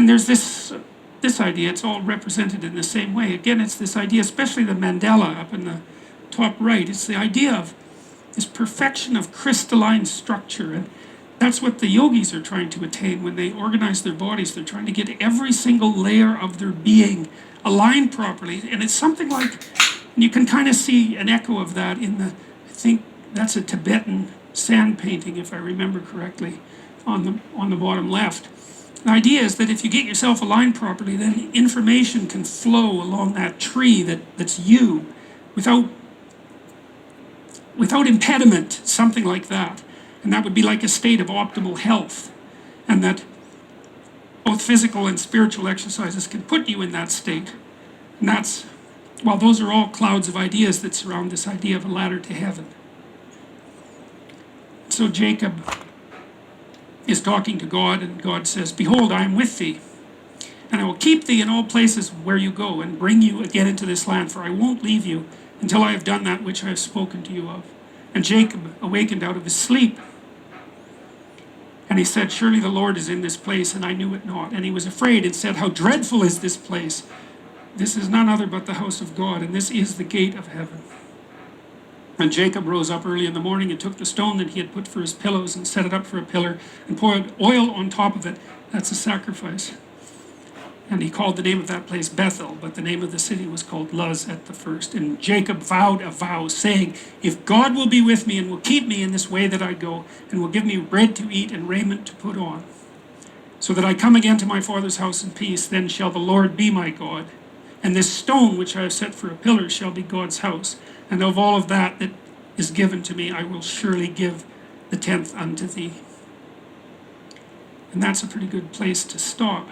then there's this idea, it's all represented in the same way. Again, it's this idea, especially the mandala up in the top right, it's the idea of this perfection of crystalline structure. And that's what the yogis are trying to attain when they organize their bodies. They're trying to get every single layer of their being aligned properly. And it's something like, you can kind of see an echo of that in the, I think that's a Tibetan sand painting, if I remember correctly, on the bottom left. The idea is that if you get yourself aligned properly, then information can flow along that tree that's you without impediment, something like that. And that would be like a state of optimal health. And that both physical and spiritual exercises can put you in that state. And that's, well, those are all clouds of ideas that surround this idea of a ladder to heaven. So Jacob is talking to God, and God says, "Behold, I am with thee, and I will keep thee in all places where you go, and bring you again into this land, for I won't leave you until I have done that which I have spoken to you of." And Jacob awakened out of his sleep, and he said, "Surely the Lord is in this place, and I knew it not." And he was afraid and said, "How dreadful is this place! This is none other but the house of God, and this is the gate of heaven." And Jacob rose up early in the morning and took the stone that he had put for his pillows and set it up for a pillar and poured oil on top of it. That's a sacrifice. And he called the name of that place Bethel, but the name of the city was called Luz at the first. And Jacob vowed a vow, saying, "If God will be with me and will keep me in this way that I go, and will give me bread to eat and raiment to put on, so that I come again to my father's house in peace, then shall the Lord be my God. And this stone which I have set for a pillar shall be God's house. And of all of that that is given to me, I will surely give the 10th unto thee." And that's a pretty good place to stop.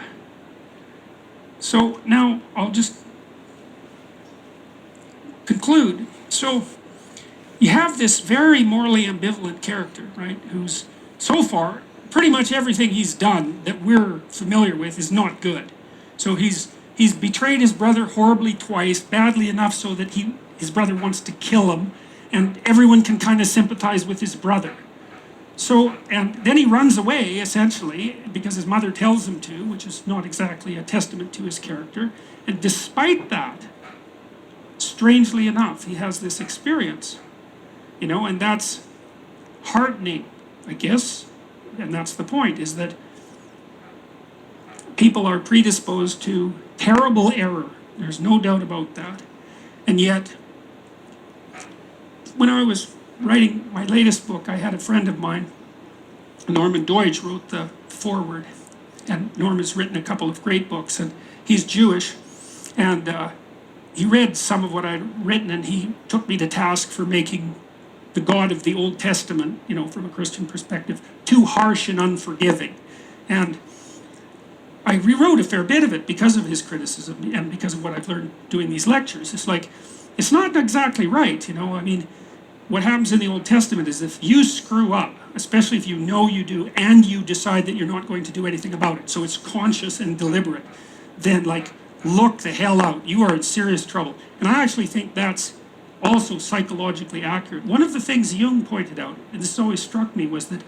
So now I'll just conclude. So you have this very morally ambivalent character, right, who's so far, pretty much everything he's done that we're familiar with is not good. So he's betrayed his brother horribly twice, badly enough so that his brother wants to kill him, and everyone can kind of sympathize with his brother. So, and then he runs away, essentially, because his mother tells him to, which is not exactly a testament to his character. And despite that, strangely enough, he has this experience, and that's heartening, I guess. And that's the point, is that people are predisposed to terrible error. There's no doubt about that. And yet, when I was writing my latest book, I had a friend of mine, Norman Deutsch, wrote the foreword. And Norman's written a couple of great books, and he's Jewish. And he read some of what I'd written, and he took me to task for making the God of the Old Testament, from a Christian perspective, too harsh and unforgiving. And I rewrote a fair bit of it because of his criticism and because of what I've learned doing these lectures. It's like, it's not exactly right, I mean, what happens in the Old Testament is if you screw up, especially if you know you do, and you decide that you're not going to do anything about it, so it's conscious and deliberate, then look the hell out. You are in serious trouble. And I actually think that's also psychologically accurate. One of the things Jung pointed out, and this always struck me, was that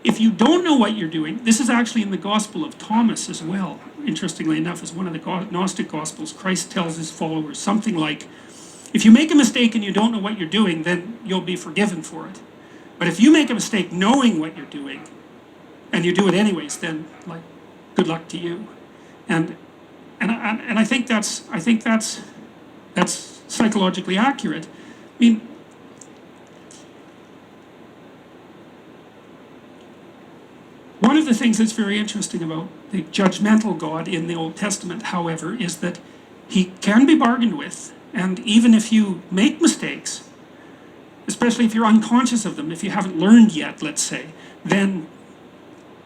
if you don't know what you're doing, this is actually in the Gospel of Thomas as well, interestingly enough, as one of the Gnostic Gospels, Christ tells his followers something like, if you make a mistake and you don't know what you're doing, then you'll be forgiven for it. But if you make a mistake knowing what you're doing, and you do it anyways, then good luck to you. And I think that's psychologically accurate. I mean, one of the things that's very interesting about the judgmental God in the Old Testament, however, is that he can be bargained with. And even if you make mistakes, especially if you're unconscious of them, if you haven't learned yet, let's say, then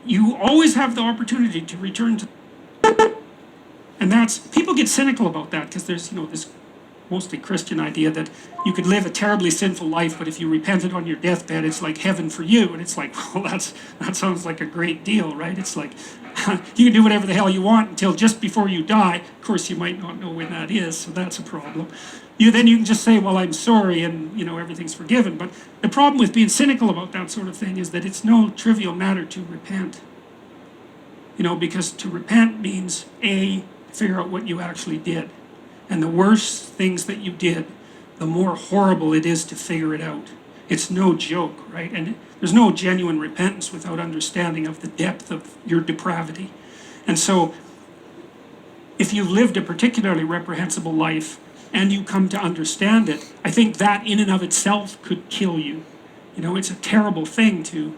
you always have the opportunity to return to. And people get cynical about that because there's, this mostly Christian idea that you could live a terribly sinful life, but if you repented on your deathbed, it's like heaven for you. And it's like, well, that sounds like a great deal, right? It's like, you can do whatever the hell you want until just before you die. Of course, you might not know when that is, so that's a problem. Then you can just say, well, I'm sorry, and everything's forgiven. But the problem with being cynical about that sort of thing is that it's no trivial matter to repent. because to repent means figure out what you actually did. And the worse things that you did, the more horrible it is to figure it out. It's no joke, right? And there's no genuine repentance without understanding of the depth of your depravity. And so, if you've lived a particularly reprehensible life and you come to understand it, I think that in and of itself could kill you. It's a terrible thing to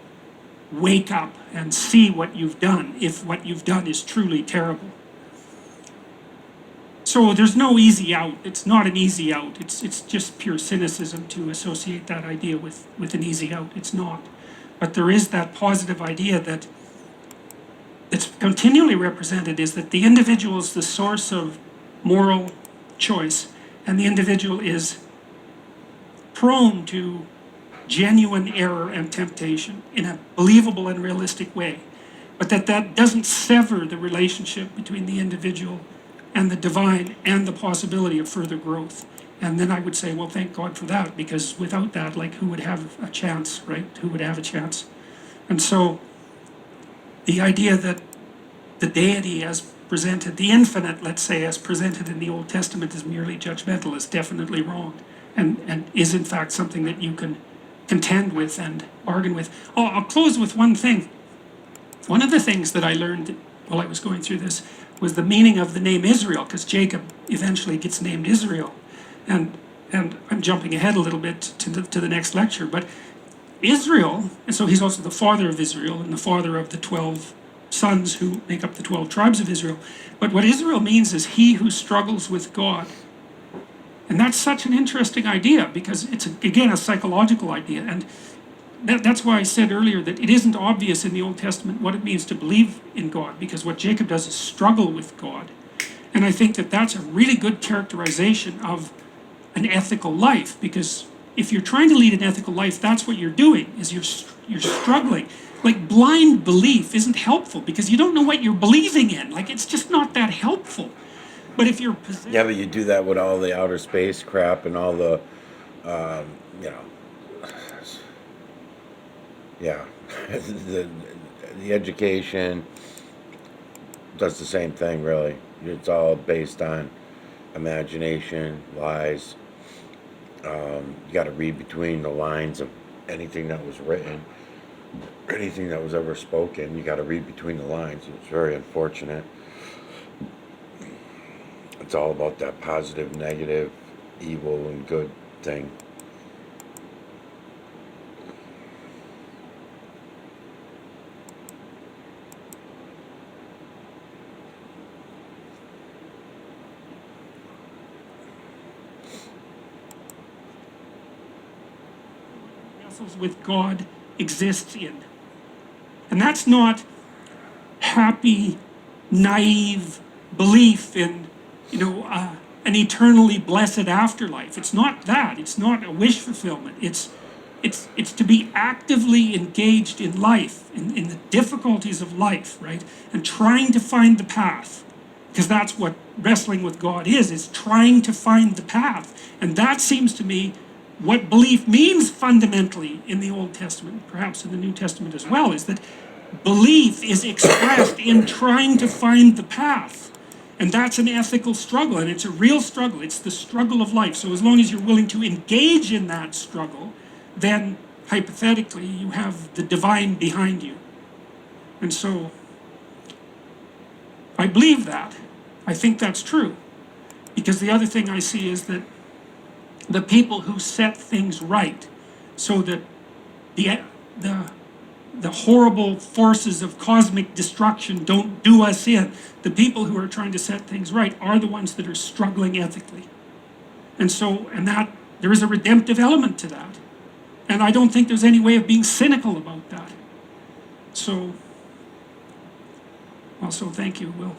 wake up and see what you've done, if what you've done is truly terrible. So there's no easy out. It's not an easy out. It's just pure cynicism to associate that idea with an easy out. It's not. But there is that positive idea that it's continually represented, is that the individual is the source of moral choice, and the individual is prone to genuine error and temptation in a believable and realistic way, but that doesn't sever the relationship between the individual and the divine and the possibility of further growth. And then I would say, well, thank God for that, because without that, like, who would have a chance, right? Who would have a chance? And so the idea that the deity as presented, the infinite, let's say, as presented in the Old Testament is merely judgmental is definitely wrong, and is in fact something that you can contend with and bargain with. Oh, I'll close with one thing. One of the things that I learned while I was going through this was the meaning of the name Israel, because Jacob eventually gets named Israel. And I'm jumping ahead a little bit to the next lecture, but Israel, and so he's also the father of Israel and the father of the 12 sons who make up the 12 tribes of Israel. But what Israel means is he who struggles with God. And that's such an interesting idea, because it's, again, a psychological idea. And that's why I said earlier that it isn't obvious in the Old Testament what it means to believe in God, because what Jacob does is struggle with God. And I think that that's a really good characterization of an ethical life, because if you're trying to lead an ethical life, that's what you're doing, is you're struggling. Like, blind belief isn't helpful because you don't know what you're believing in. Like, it's just not that helpful. But if you're Yeah, but you do that with all the outer space crap and all the, you know, yeah, the the education does the same thing, really. It's all based on imagination, lies. You got to read between the lines of anything that was written, anything that was ever spoken. You got to read between the lines. It's very unfortunate. It's all about that positive, negative, evil, and good thing. vessels with God exists in. And that's not happy, naive belief in, an eternally blessed afterlife. It's not that. It's not a wish fulfillment. It's to be actively engaged in life, in the difficulties of life, right? And trying to find the path. Because that's what wrestling with God is trying to find the path. And that seems to me what belief means fundamentally in the Old Testament, perhaps in the New Testament as well, is that belief is expressed in trying to find the path. And that's an ethical struggle, and it's a real struggle. It's the struggle of life. So as long as you're willing to engage in that struggle, then hypothetically you have the divine behind you. And so I believe that. I think that's true. Because the other thing I see is that the people who set things right so that the horrible forces of cosmic destruction don't do us in, the people who are trying to set things right are the ones that are struggling ethically. And so, and that, there is a redemptive element to that. And I don't think there's any way of being cynical about that. So, also thank you, Will.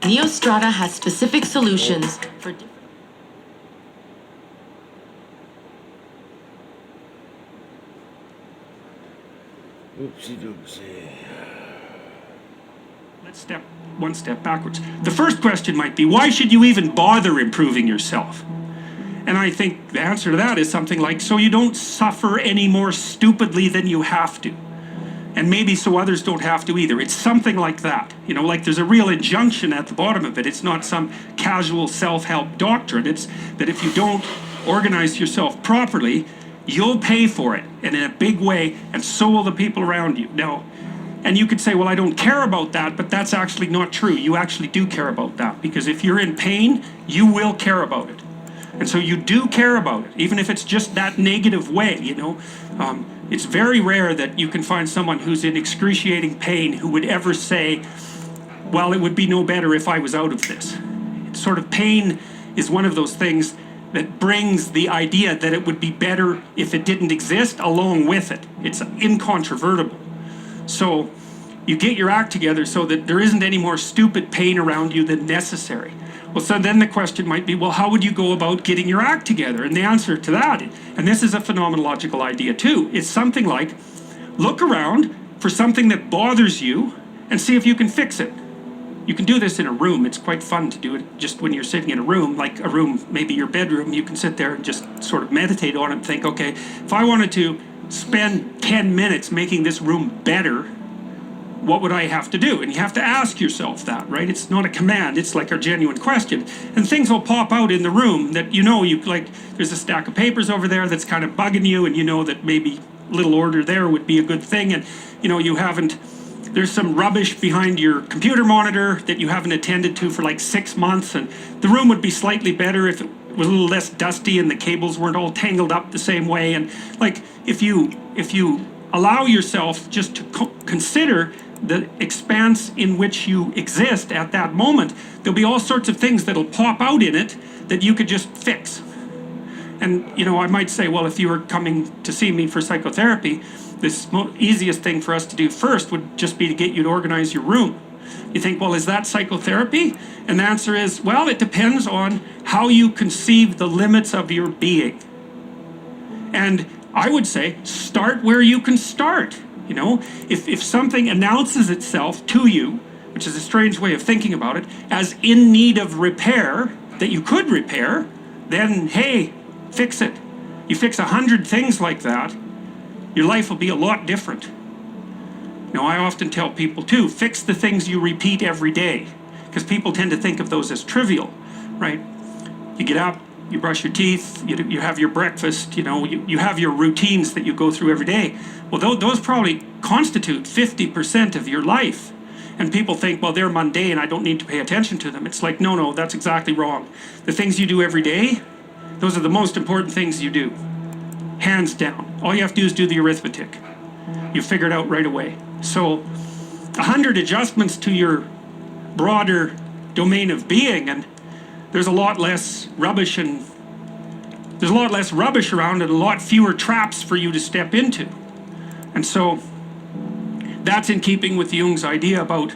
Neostrata has specific solutions for different. Oopsie doopsie. Let's step one step backwards. The first question might be, why should you even bother improving yourself? And I think the answer to that is something like, so you don't suffer any more stupidly than you have to. And maybe so others don't have to either. It's something like that. You know, like there's a real injunction at the bottom of it. It's not some casual self-help doctrine. It's that if you don't organize yourself properly, you'll pay for it, and in a big way, and so will the people around you. Now, and you could say, well, I don't care about that, but that's actually not true. You actually do care about that, because if you're in pain, you will care about it. And so you do care about it, even if it's just that negative way, you know. It's very rare that you can find someone who's in excruciating pain who would ever say, well, it would be no better if I was out of this. It's sort of pain is one of those things that brings the idea that it would be better if it didn't exist along with it. It's incontrovertible. So you get your act together so that there isn't any more stupid pain around you than necessary. Well, so then the question might be, well, how would you go about getting your act together? And the answer to that, and this is a phenomenological idea too, is something like, look around for something that bothers you and see if you can fix it. You can do this in a room. It's quite fun to do it just when you're sitting in a room, like a room, maybe your bedroom. You can sit there and just sort of meditate on it and think, okay, if I wanted to spend 10 minutes making this room better, what would I have to do? And you have to ask yourself that, right? It's not a command, it's like a genuine question. And things will pop out in the room that you know, you like, there's a stack of papers over there that's kind of bugging you, and you know that maybe a little order there would be a good thing, and you know, you haven't, there's some rubbish behind your computer monitor that you haven't attended to for like 6 months, and the room would be slightly better if it was a little less dusty and the cables weren't all tangled up the same way. And like, if you allow yourself just to consider the expanse in which you exist at that moment, there'll be all sorts of things that'll pop out in it that you could just fix. And you know, I might say, well, if you were coming to see me for psychotherapy, this easiest thing for us to do first would just be to get you to organize your room. You think, well, is that psychotherapy? And the answer is, well, it depends on how you conceive the limits of your being. And I would say, start where you can start. You know, if something announces itself to you, which is a strange way of thinking about it, as in need of repair, that you could repair, then hey, fix it. You fix 100 things like that, your life will be a lot different. Now, I often tell people too, fix the things you repeat every day, because people tend to think of those as trivial, right? You get up, you brush your teeth, you have your breakfast, you know, you have your routines that you go through every day. Well, those probably constitute 50% of your life. And people think, well, they're mundane, I don't need to pay attention to them. It's like, no, that's exactly wrong. The things you do every day, those are the most important things you do. Hands down. All you have to do is do the arithmetic. You figure it out right away. So 100 adjustments to your broader domain of being, and there's a lot less rubbish around, and a lot fewer traps for you to step into. And so that's in keeping with Jung's idea about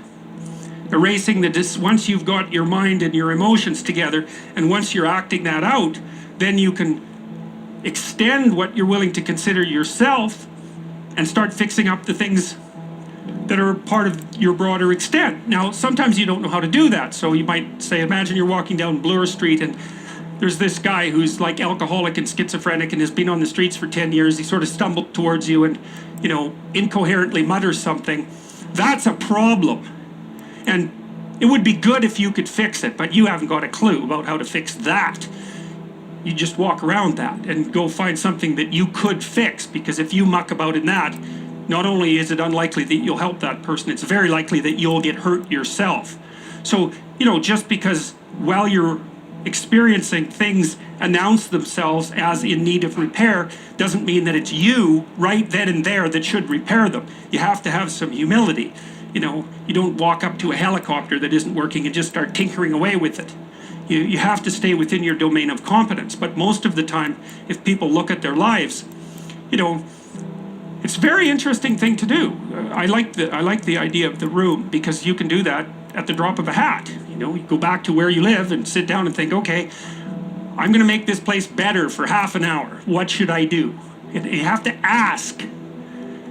erasing once you've got your mind and your emotions together, and once you're acting that out, then you can extend what you're willing to consider yourself and start fixing up the things that are part of your broader extent. Now, sometimes you don't know how to do that. So you might say, imagine you're walking down Bloor Street and there's this guy who's like alcoholic and schizophrenic and has been on the streets for 10 years. He sort of stumbled towards you and, you know, incoherently mutters something. That's a problem. And it would be good if you could fix it, but you haven't got a clue about how to fix that. You just walk around that and go find something that you could fix, because if you muck about in that, not only is it unlikely that you'll help that person, it's very likely that you'll get hurt yourself. So, you know, just because while you're experiencing things announce themselves as in need of repair doesn't mean that it's you right then and there that should repair them. You have to have some humility. You know, you don't walk up to a helicopter that isn't working and just start tinkering away with it. You have to stay within your domain of competence. But most of the time, if people look at their lives, you know, It's a very interesting thing to do. I like the idea of the room, because you can do that at the drop of a hat. You know, you go back to where you live and sit down and think, okay, I'm going to make this place better for half an hour. What should I do? And you have to ask,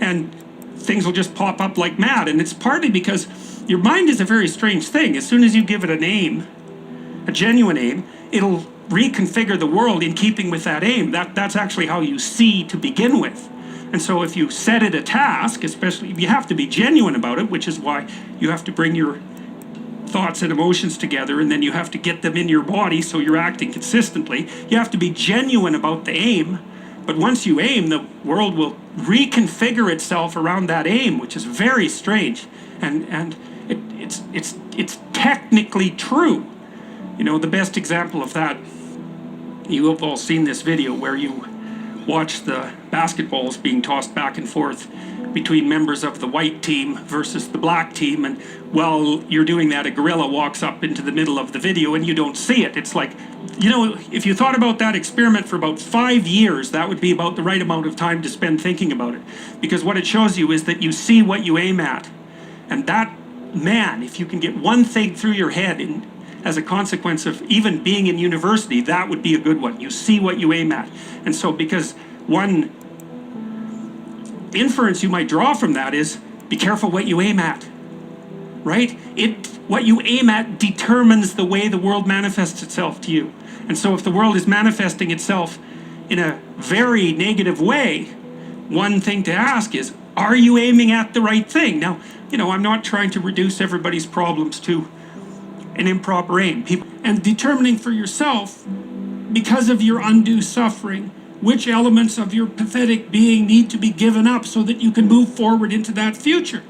and things will just pop up like mad. And it's partly because your mind is a very strange thing. As soon as you give it a name, a genuine aim, it'll reconfigure the world in keeping with that aim. That's actually how you see to begin with. And so if you set it a task, especially, you have to be genuine about it, which is why you have to bring your thoughts and emotions together, and then you have to get them in your body so you're acting consistently. You have to be genuine about the aim, but once you aim, the world will reconfigure itself around that aim, which is very strange. And it's technically true. You know, the best example of that, you have all seen this video where you watch the basketballs being tossed back and forth between members of the white team versus the black team, and while you're doing that, a gorilla walks up into the middle of the video and you don't see it. It's like, you know, if you thought about that experiment for about 5 years, that would be about the right amount of time to spend thinking about it, because what it shows you is that you see what you aim at. And that, man, if you can get one thing through your head as a consequence of even being in university, that would be a good one. You see what you aim at. And so, because one inference you might draw from that is, be careful what you aim at, right? What you aim at determines the way the world manifests itself to you. And so if the world is manifesting itself in a very negative way, one thing to ask is, are you aiming at the right thing? Now, you know, I'm not trying to reduce everybody's problems to an improper aim. And determining for yourself, because of your undue suffering, which elements of your pathetic being need to be given up so that you can move forward into that future.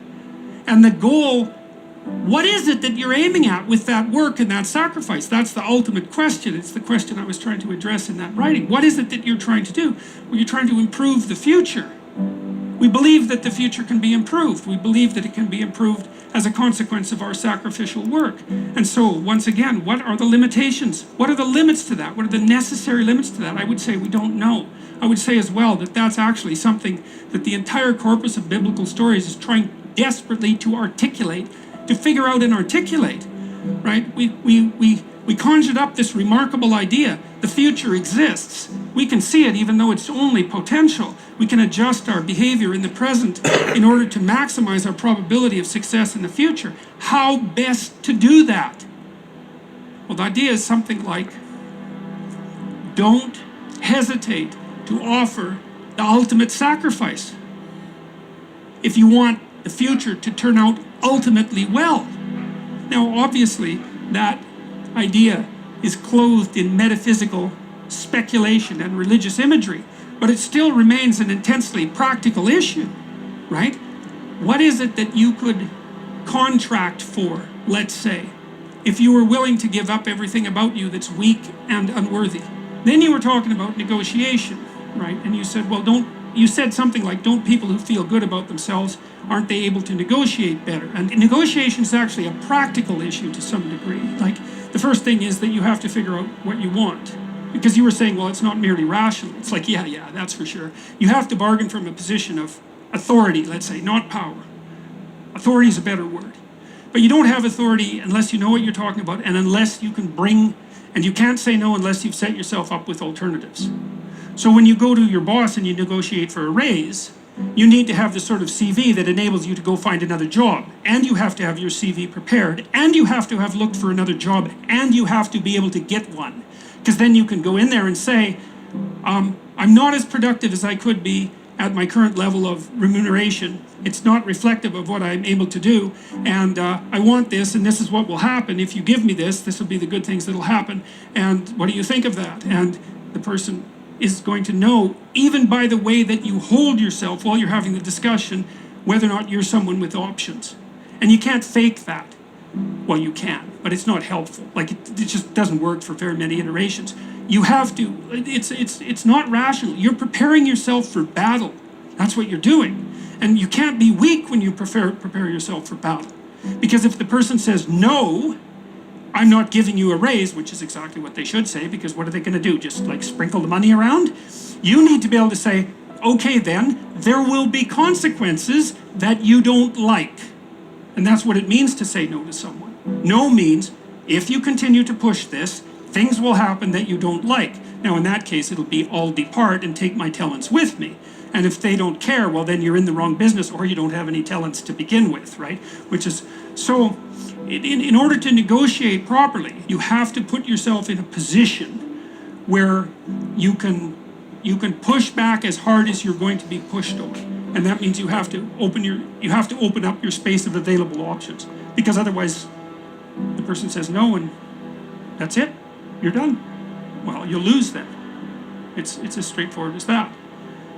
And the goal, what is it that you're aiming at with that work and that sacrifice? That's the ultimate question. It's the question I was trying to address in that writing. What is it that you're trying to do? Well, you're trying to improve the future. We believe that the future can be improved. We believe that it can be improved as a consequence of our sacrificial work. And so, once again, what are the limitations? What are the limits to that? What are the necessary limits to that? I would say we don't know. I would say as well that that's actually something that the entire corpus of biblical stories is trying desperately to articulate, to figure out and articulate, right? We conjured up this remarkable idea. The future exists. We can see it even though it's only potential. We can adjust our behavior in the present in order to maximize our probability of success in the future. How best to do that? Well, the idea is something like, don't hesitate to offer the ultimate sacrifice if you want the future to turn out ultimately well. Now, obviously, that idea is clothed in metaphysical speculation and religious imagery, but it still remains an intensely practical issue, right? What is it that you could contract for, let's say, if you were willing to give up everything about you that's weak and unworthy? Then you were talking about negotiation, right? And you said, well, you said something like, don't people who feel good about themselves, aren't they able to negotiate better? And negotiation is actually a practical issue to some degree. Like, the first thing is that you have to figure out what you want. Because you were saying, well, it's not merely rational. It's like, yeah, that's for sure. You have to bargain from a position of authority, let's say, not power. Authority is a better word. But you don't have authority unless you know what you're talking about, and unless you can bring, and you can't say no unless you've set yourself up with alternatives. So when you go to your boss and you negotiate for a raise, you need to have the sort of CV that enables you to go find another job. And you have to have your CV prepared, and you have to have looked for another job, and you have to be able to get one. Because then you can go in there and say, I'm not as productive as I could be at my current level of remuneration. It's not reflective of what I'm able to do, and I want this, and this is what will happen. If you give me this, this will be the good things that will happen, and what do you think of that? And the person is going to know, even by the way that you hold yourself while you're having the discussion, whether or not you're someone with options. And you can't fake that. Well, you can, but it's not helpful. Like, it just doesn't work for very many iterations. You have to, it's not rational. You're preparing yourself for battle. That's what you're doing. And you can't be weak when you prepare yourself for battle. Because if the person says, no, I'm not giving you a raise, which is exactly what they should say, because what are they going to do? Just like sprinkle the money around? You need to be able to say, okay, then there will be consequences that you don't like. And that's what it means to say no to someone. No means, if you continue to push this, things will happen that you don't like. Now, in that case, it'll be I'll depart and take my talents with me. And if they don't care, well, then you're in the wrong business, or you don't have any talents to begin with, right? Which is, so in order to negotiate properly, you have to put yourself in a position where you can push back as hard as you're going to be pushed on. And that means you have to open up your space of available options, because otherwise the person says no and that's it, you're done. Well, you'll lose then. It's as straightforward as that.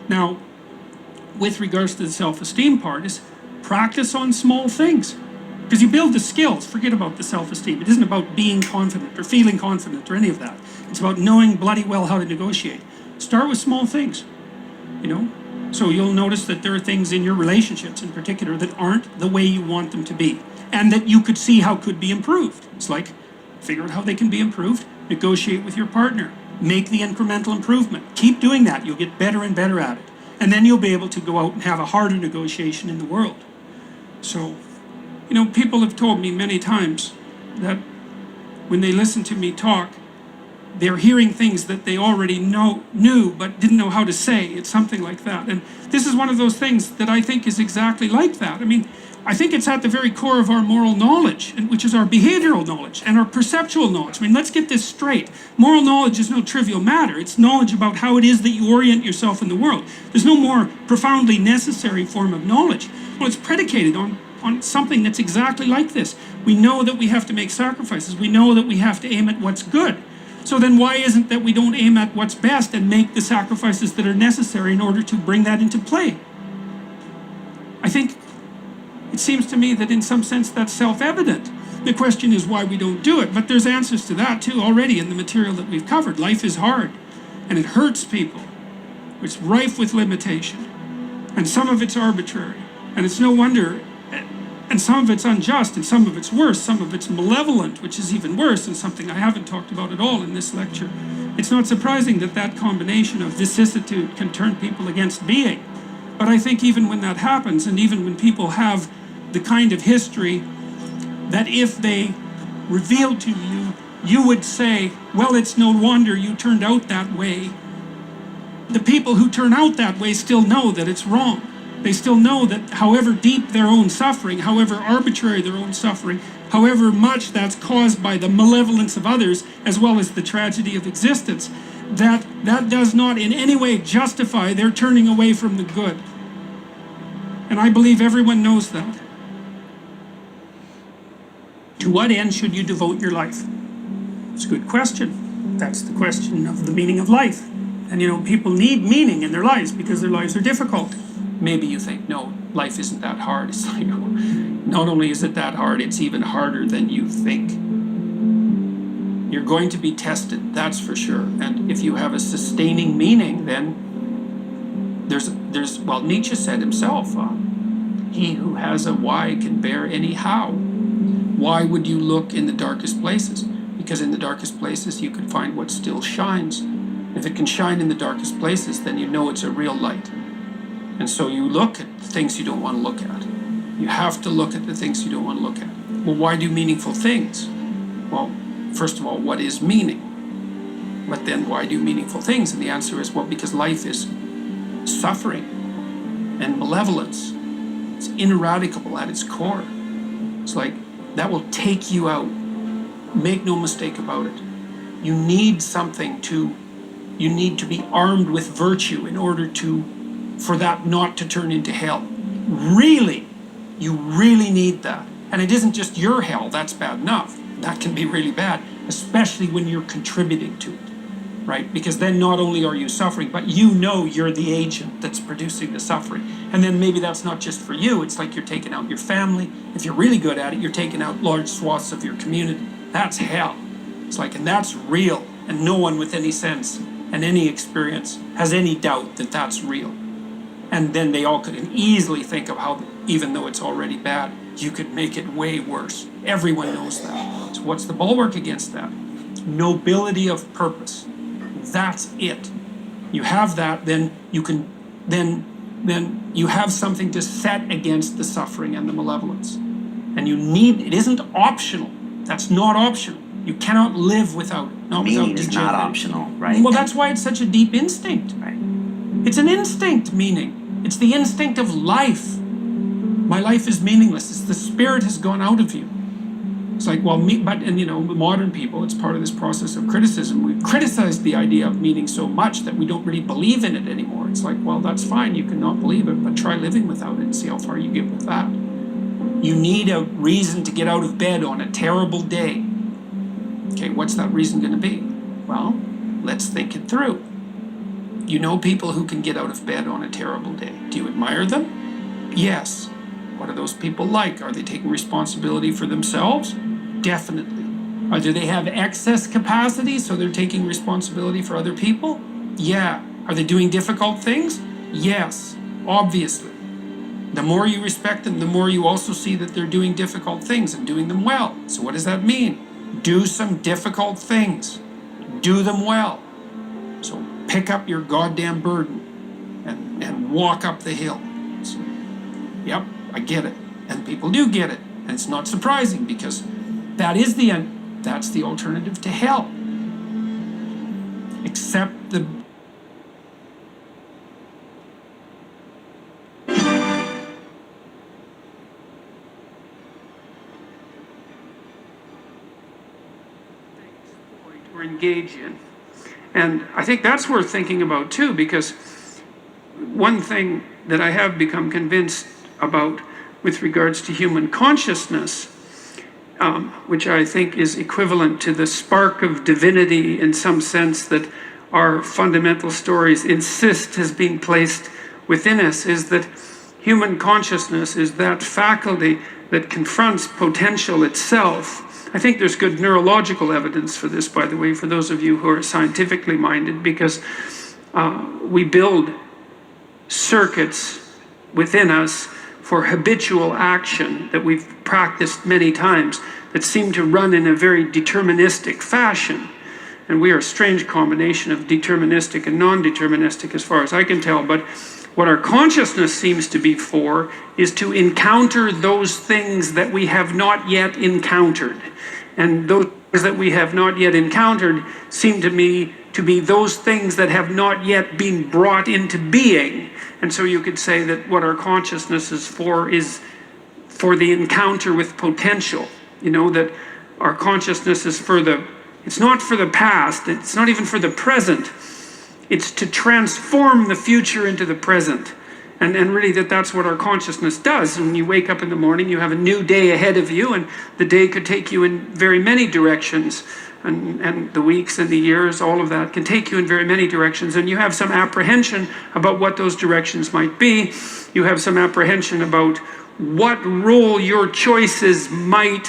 Now, with regards to the self-esteem part, is practice on small things, because you build the skills. Forget about the self-esteem. It isn't about being confident or feeling confident or any of that. It's about knowing bloody well how to negotiate. Start with small things, you know. So you'll notice that there are things in your relationships in particular that aren't the way you want them to be, and that you could see how could be improved. It's like, figure out how they can be improved, negotiate with your partner, make the incremental improvement. Keep doing that. You'll get better and better at it. And then you'll be able to go out and have a harder negotiation in the world. So, you know, people have told me many times that when they listen to me talk, they're hearing things that they already knew but didn't know how to say. It's something like that. And this is one of those things that I think is exactly like that. I mean, I think it's at the very core of our moral knowledge, which is our behavioral knowledge and our perceptual knowledge. I mean, let's get this straight. Moral knowledge is no trivial matter. It's knowledge about how it is that you orient yourself in the world. There's no more profoundly necessary form of knowledge. Well, it's predicated on something that's exactly like this. We know that we have to make sacrifices. We know that we have to aim at what's good. So then why isn't that we don't aim at what's best and make the sacrifices that are necessary in order to bring that into play? I think it seems to me that in some sense that's self-evident. The question is why we don't do it, but there's answers to that too already in the material that we've covered. Life is hard, and it hurts people. It's rife with limitation, and some of it's arbitrary, and it's no wonder, and some of it's unjust, and some of it's worse, some of it's malevolent, which is even worse, and something I haven't talked about at all in this lecture. It's not surprising that that combination of vicissitude can turn people against being. But I think even when that happens, and even when people have the kind of history that if they revealed to you, you would say, well, it's no wonder you turned out that way. The people who turn out that way still know that it's wrong. They still know that however deep their own suffering, however arbitrary their own suffering, however much that's caused by the malevolence of others, as well as the tragedy of existence, that does not in any way justify their turning away from the good. And I believe everyone knows that. To what end should you devote your life? It's a good question. That's the question of the meaning of life. And you know, people need meaning in their lives because their lives are difficult. Maybe you think, no, life isn't that hard. It's like, not only is it that hard, it's even harder than you think. You're going to be tested, that's for sure. And if you have a sustaining meaning, then well, Nietzsche said himself, he who has a why can bear any how. Why would you look in the darkest places? Because in the darkest places you can find what still shines. If it can shine in the darkest places, then you know it's a real light. And so you look at things you don't want to look at. You have to look at the things you don't want to look at. Well, why do meaningful things? Well, first of all, what is meaning? But then why do meaningful things? And the answer is, well, because life is suffering and malevolence. It's ineradicable at its core. It's like, that will take you out. Make no mistake about it. You need you need to be armed with virtue in order for that not to turn into hell. Really, you really need that. And it isn't just your hell, that's bad enough. That can be really bad, especially when you're contributing to it, right? Because then not only are you suffering, but you know you're the agent that's producing the suffering. And then maybe that's not just for you, it's like you're taking out your family. If you're really good at it, you're taking out large swaths of your community. That's hell. It's like, and that's real. And no one with any sense and any experience has any doubt that that's real. And then they all could easily think of how, even though it's already bad, you could make it way worse. Everyone knows that. So what's the bulwark against that? Nobility of purpose. That's it. You have that, then you can then you have something to set against the suffering and the malevolence. And it isn't optional. That's not optional. You cannot live without it. Not Meaning without is not degenerating. optional, right? Well, that's why it's such a deep instinct. Right. It's an instinct, meaning. It's the instinct of life. My life is meaningless. It's the spirit has gone out of you. It's like, well, modern people, it's part of this process of criticism. We've criticized the idea of meaning so much that we don't really believe in it anymore. It's like, well, that's fine. You can not believe it, but try living without it and see how far you get with that. You need a reason to get out of bed on a terrible day. Okay, what's that reason going to be? Well, let's think it through. You know people who can get out of bed on a terrible day. Do you admire them? Yes. What are those people like? Are they taking responsibility for themselves? Definitely. Do they have excess capacity so they're taking responsibility for other people? Yeah. Are they doing difficult things? Yes, obviously. The more you respect them, the more you also see that they're doing difficult things and doing them well. So what does that mean? Do some difficult things. Do them well. So pick up your goddamn burden and walk up the hill. So, yep, I get it. And people do get it. And it's not surprising because that is the end. That's the alternative to hell. Except the or engage in. And I think that's worth thinking about too, because one thing that I have become convinced about with regards to human consciousness, which I think is equivalent to the spark of divinity in some sense that our fundamental stories insist has been placed within us, is that human consciousness is that faculty that confronts potential itself. I think there's good neurological evidence for this, by the way, for those of you who are scientifically minded, because we build circuits within us for habitual action that we've practiced many times that seem to run in a very deterministic fashion. And we are a strange combination of deterministic and non-deterministic as far as I can tell. But what our consciousness seems to be for is to encounter those things that we have not yet encountered. And those things that we have not yet encountered seem to me to be those things that have not yet been brought into being. And so you could say that what our consciousness is for the encounter with potential. You know, that our consciousness is it's not for the past, it's not even for the present. It's to transform the future into the present. And really that's what our consciousness does. When you wake up in the morning, you have a new day ahead of you, and the day could take you in very many directions. And the weeks and the years, all of that can take you in very many directions. And you have some apprehension about what those directions might be. You have some apprehension about what role your choices might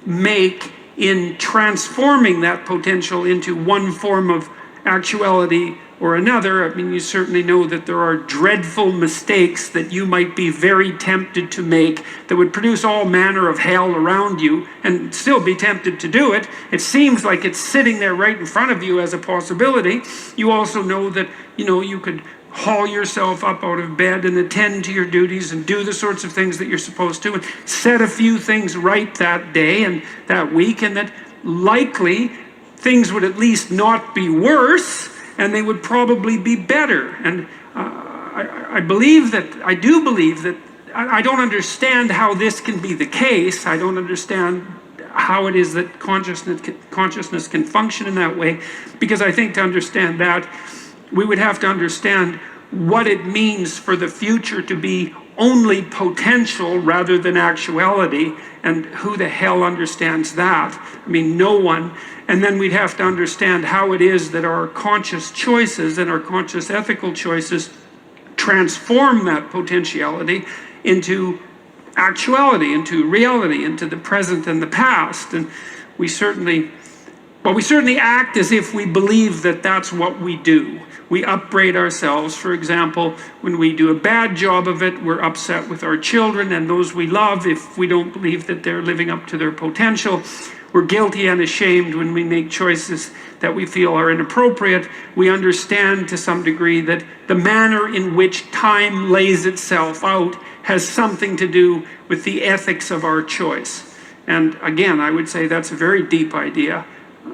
make in transforming that potential into one form of actuality or another. I mean, you certainly know that there are dreadful mistakes that you might be very tempted to make that would produce all manner of hell around you and still be tempted to do it. It seems like it's sitting there right in front of you as a possibility. You also know that, you could haul yourself up out of bed and attend to your duties and do the sorts of things that you're supposed to and set a few things right that day and that week, and that likely things would at least not be worse, and they would probably be better. And I do believe that I don't understand how this can be the case. I don't understand how it is that consciousness can function in that way, because I think to understand that, we would have to understand what it means for the future to be only potential rather than actuality, and who the hell understands that? I mean, no one. And then we'd have to understand how it is that our conscious choices and our conscious ethical choices transform that potentiality into actuality, into reality, into the present and the past. And we certainly act as if we believe that that's what we do. We upbraid ourselves. For example, when we do a bad job of it, we're upset with our children and those we love if we don't believe that they're living up to their potential. We're guilty and ashamed when we make choices that we feel are inappropriate. We understand to some degree that the manner in which time lays itself out has something to do with the ethics of our choice. And again, I would say that's a very deep idea.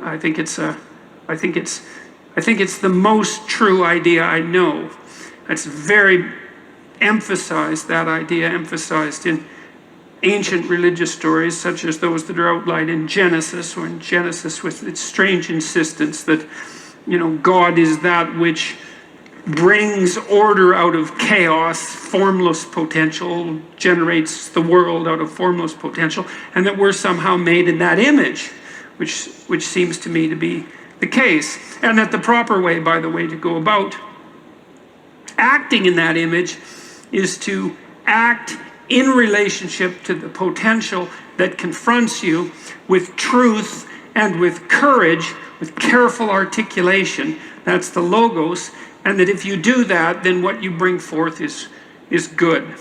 I think it's the most true idea I know. It's very emphasized, that idea emphasized in ancient religious stories, such as those that are outlined in Genesis, or in Genesis with its strange insistence that, God is that which brings order out of chaos, formless potential, generates the world out of formless potential, and that we're somehow made in that image, which seems to me to be the case. And that the proper way, by the way, to go about acting in that image is to act in relationship to the potential that confronts you with truth and with courage, with careful articulation. That's the logos. And that if you do that, then what you bring forth is good.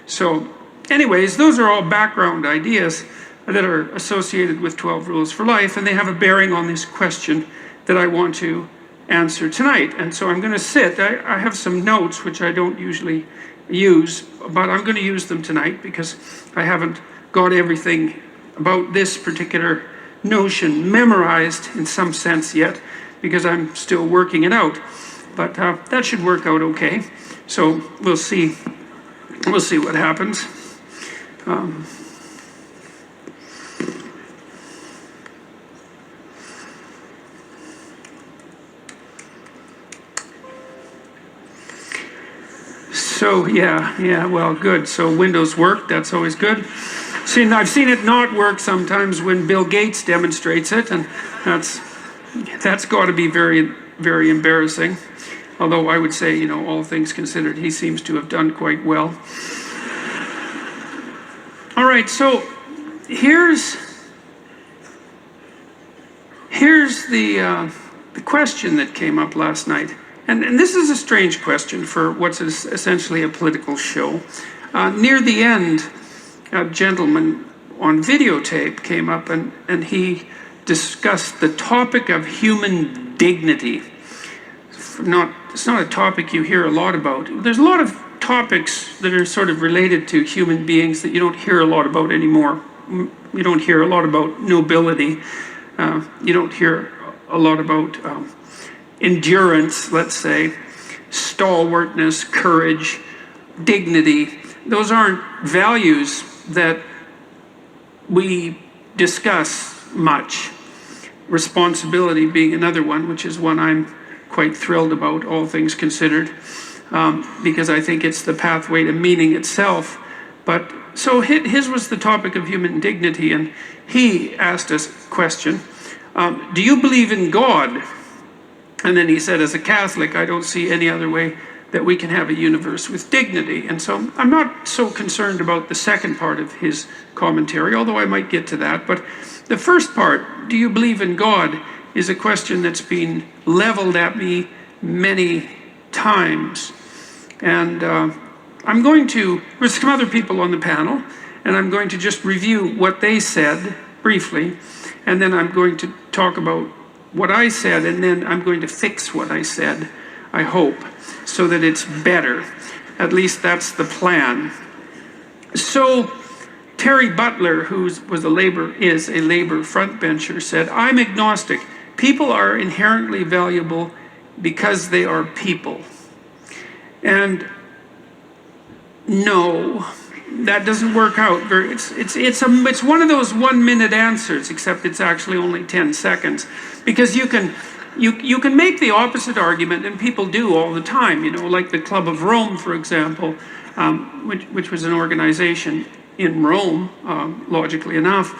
So anyways, those are all background ideas that are associated with 12 Rules for Life, and they have a bearing on this question that I want to answer tonight. And so I'm going to sit. I have some notes which I don't usually use, but I'm going to use them tonight because I haven't got everything about this particular notion memorized in some sense yet, because I'm still working it out. But that should work out okay. So we'll see what happens. So yeah, well, good. So Windows worked, that's always good. I've seen it not work sometimes when Bill Gates demonstrates it, and that's got to be very, very embarrassing. Although I would say, all things considered, he seems to have done quite well. All right, so here's the question that came up last night. And this is a strange question for what's essentially a political show. Near the end, a gentleman on videotape came up and he discussed the topic of human dignity. It's not a topic you hear a lot about. There's a lot of topics that are sort of related to human beings that you don't hear a lot about anymore. You don't hear a lot about nobility. You don't hear a lot about endurance, let's say, stalwartness, courage, dignity. Those aren't values that we discuss much. Responsibility being another one, which is one I'm quite thrilled about, all things considered, because I think it's the pathway to meaning itself. But so his was the topic of human dignity, and he asked us a question: do you believe in God? And then he said, as a Catholic, I don't see any other way that we can have a universe with dignity. And so I'm not so concerned about the second part of his commentary, although I might get to that. But the first part, do you believe in God, is a question that's been leveled at me many times. And there's some other people on the panel, and I'm going to just review what they said briefly, and then I'm going to talk about what I said, and then I'm going to fix what I said, I hope, so that it's better. At least that's the plan. So Terry Butler, who is a labor frontbencher, said, I'm agnostic. People are inherently valuable because they are people. And no, that doesn't work out. It's one of those 1 minute answers, except it's actually only 10 seconds. Because you can make the opposite argument, and people do all the time, like the Club of Rome, for example, which was an organization in Rome, logically enough,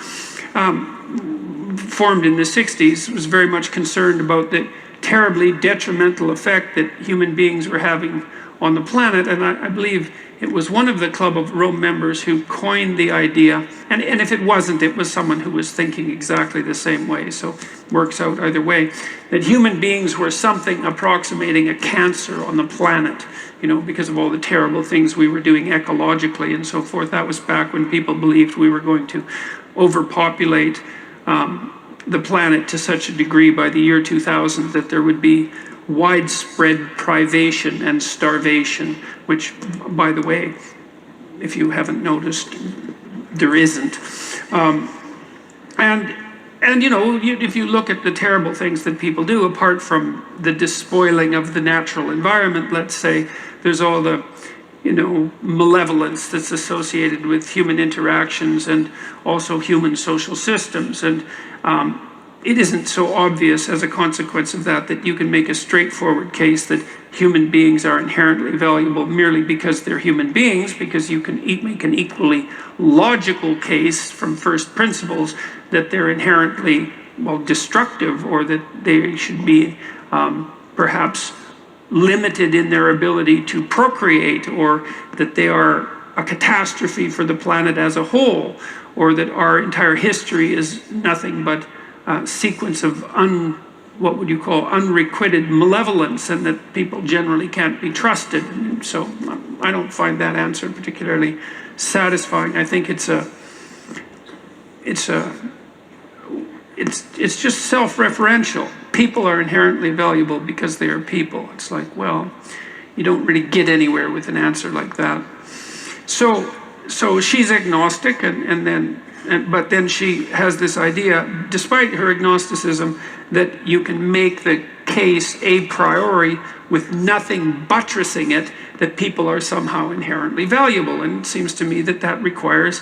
formed in the 60s, was very much concerned about the terribly detrimental effect that human beings were having on the planet. And I believe it was one of the Club of Rome members who coined the idea, and if it wasn't, it was someone who was thinking exactly the same way, so it works out either way, that human beings were something approximating a cancer on the planet, because of all the terrible things we were doing ecologically and so forth. That was back when people believed we were going to overpopulate the planet to such a degree by the year 2000 that there would be widespread privation and starvation, which, by the way, if you haven't noticed, there isn't. And if you look at the terrible things that people do, apart from the despoiling of the natural environment, let's say, there's all the malevolence that's associated with human interactions and also human social systems. And it isn't so obvious as a consequence of that you can make a straightforward case that human beings are inherently valuable merely because they're human beings, because you can make an equally logical case from first principles that they're inherently, destructive, or that they should be perhaps limited in their ability to procreate, or that they are a catastrophe for the planet as a whole, or that our entire history is nothing but a sequence of what would you call unrequited malevolence, and that people generally can't be trusted. And so I don't find that answer particularly satisfying. I think it's just self-referential. People are inherently valuable because they are people. It's like, well, you don't really get anywhere with an answer like that. So she's agnostic, but then she has this idea, despite her agnosticism, that you can make the case a priori with nothing buttressing it, that people are somehow inherently valuable. And it seems to me that requires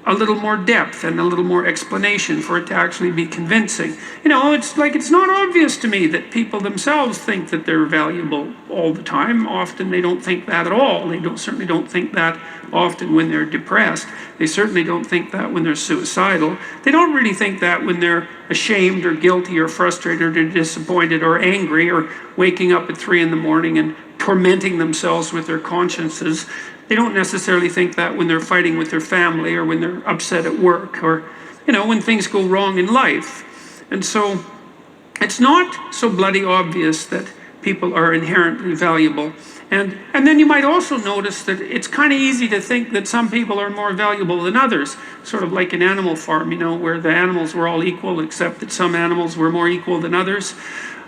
a little more depth and a little more explanation for it to actually be convincing. It's not obvious to me that people themselves think that they're valuable all the time. Often they don't think that at all. They certainly don't think that often when they're depressed. They certainly don't think that when they're suicidal. They don't really think that when they're ashamed or guilty or frustrated or disappointed or angry, or waking up at 3 a.m. and tormenting themselves with their consciences. They don't necessarily think that when they're fighting with their family, or when they're upset at work, or when things go wrong in life. And so it's not so bloody obvious that people are inherently valuable. And then you might also notice that it's kind of easy to think that some people are more valuable than others, sort of like an animal farm, where the animals were all equal, except that some animals were more equal than others.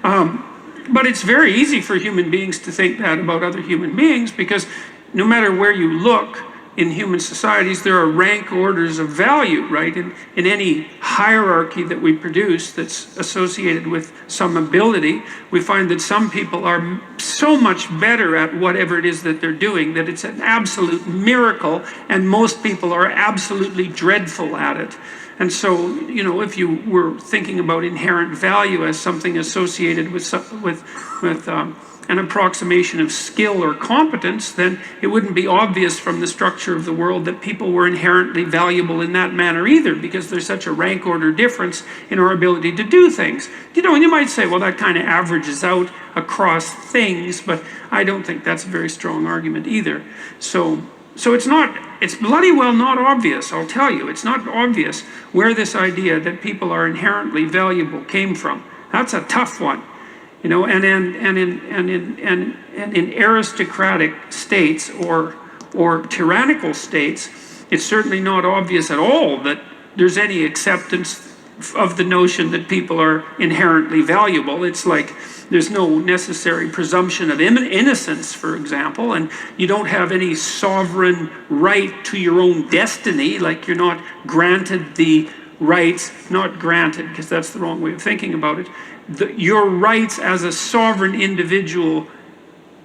But it's very easy for human beings to think that about other human beings, because no matter where you look in human societies, there are rank orders of value, right? In any hierarchy that we produce that's associated with some ability, we find that some people are so much better at whatever it is that they're doing that it's an absolute miracle, and most people are absolutely dreadful at it. And so, if you were thinking about inherent value as something associated with an approximation of skill or competence, then it wouldn't be obvious from the structure of the world that people were inherently valuable in that manner either, because there's such a rank order difference in our ability to do things. And you might say, well, that kind of averages out across things, but I don't think that's a very strong argument either. So it's bloody well not obvious, I'll tell you. It's not obvious where this idea that people are inherently valuable came from. That's a tough one. And in aristocratic states or tyrannical states, it's certainly not obvious at all that there's any acceptance of the notion that people are inherently valuable. It's like there's no necessary presumption of innocence, for example, and you don't have any sovereign right to your own destiny, like you're not granted the rights, not granted, because that's the wrong way of thinking about it, your rights as a sovereign individual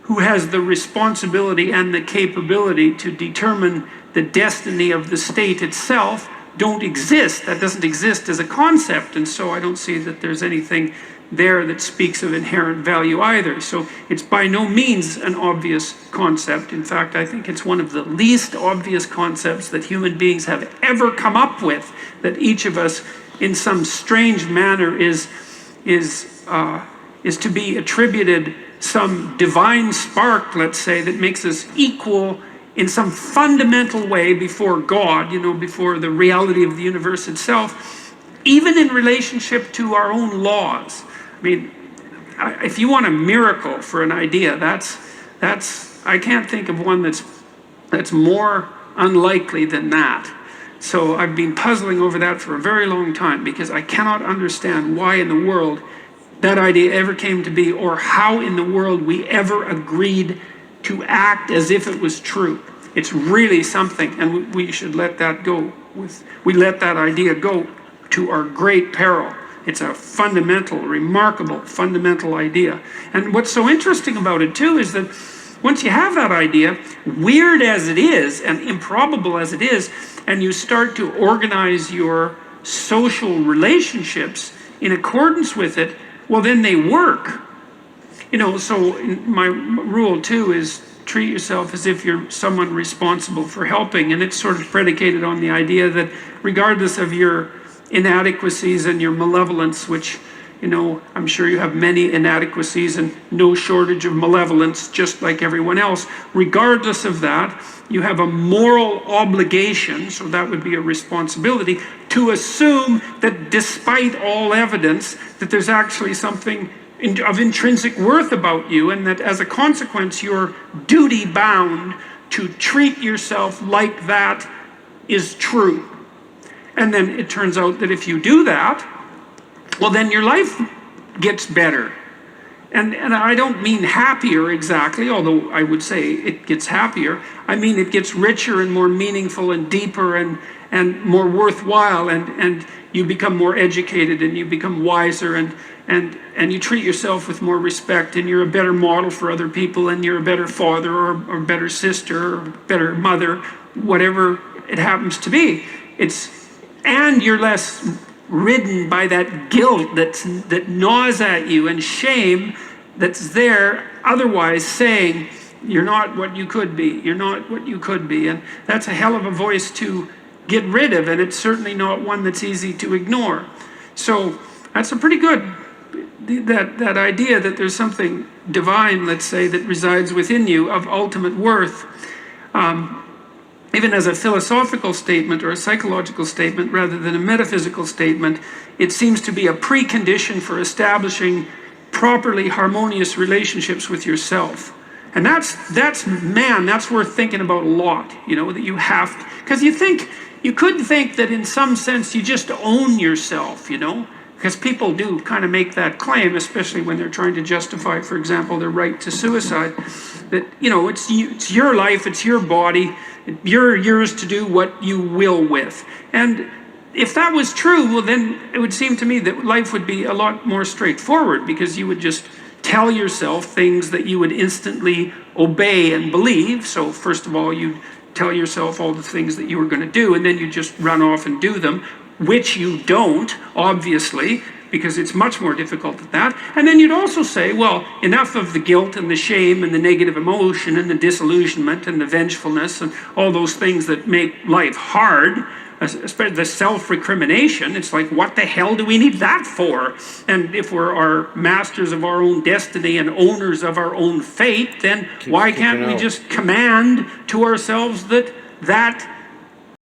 who has the responsibility and the capability to determine the destiny of the state itself don't exist. That doesn't exist as a concept, and so I don't see that there's anything there that speaks of inherent value either. So it's by no means an obvious concept. In fact, I think it's one of the least obvious concepts that human beings have ever come up with, that each of us in some strange manner is to be attributed some divine spark, let's say, that makes us equal in some fundamental way before God, before the reality of the universe itself, even in relationship to our own laws. I mean, if you want a miracle for an idea, I can't think of one that's more unlikely than that. So I've been puzzling over that for a very long time because I cannot understand why in the world that idea ever came to be, or how in the world we ever agreed to act as if it was true. It's really something, and we should let that go. We let that idea go to our great peril. It's a fundamental, remarkable, fundamental idea. And what's so interesting about it too is that once you have that idea, weird as it is and improbable as it is, and you start to organize your social relationships in accordance with it, well, then they work. So my rule too is treat yourself as if you're someone responsible for helping. And it's sort of predicated on the idea that regardless of your inadequacies and your malevolence, which, I'm sure you have many inadequacies and no shortage of malevolence, just like everyone else. Regardless of that, you have a moral obligation, so that would be a responsibility, to assume that despite all evidence, that there's actually something of intrinsic worth about you, and that as a consequence, you're duty bound to treat yourself like that is true. And then it turns out that if you do that, well, then your life gets better. And I don't mean happier exactly, although I would say it gets happier. I mean it gets richer and more meaningful and deeper and more worthwhile, and you become more educated and you become wiser, and you treat yourself with more respect, and you're a better model for other people, and you're a better father or better sister or better mother, whatever it happens to be. And you're less ridden by that guilt that gnaws at you, and shame that's there otherwise saying you're not what you could be, you're not what you could be. And that's a hell of a voice to get rid of, and it's certainly not one that's easy to ignore. So that's a pretty good, that idea that there's something divine, let's say, that resides within you of ultimate worth. Even as a philosophical statement or a psychological statement rather than a metaphysical statement, it seems to be a precondition for establishing properly harmonious relationships with yourself. And that's worth thinking about a lot, that you have, because you could think that in some sense you just own yourself, because people do kind of make that claim, especially when they're trying to justify, for example, their right to suicide, that, it's your life, it's your body, you're yours to do what you will with. And if that was true, well, then it would seem to me that life would be a lot more straightforward, because you would just tell yourself things that you would instantly obey and believe. So first of all, you'd tell yourself all the things that you were going to do, and then you just run off and do them, which you don't, obviously, because it's much more difficult than that. And then you'd also say, well, enough of the guilt and the shame and the negative emotion and the disillusionment and the vengefulness and all those things that make life hard, especially the self-recrimination. It's like, what the hell do we need that for? And if we're our masters of our own destiny and owners of our own fate, then why can't we just command to ourselves that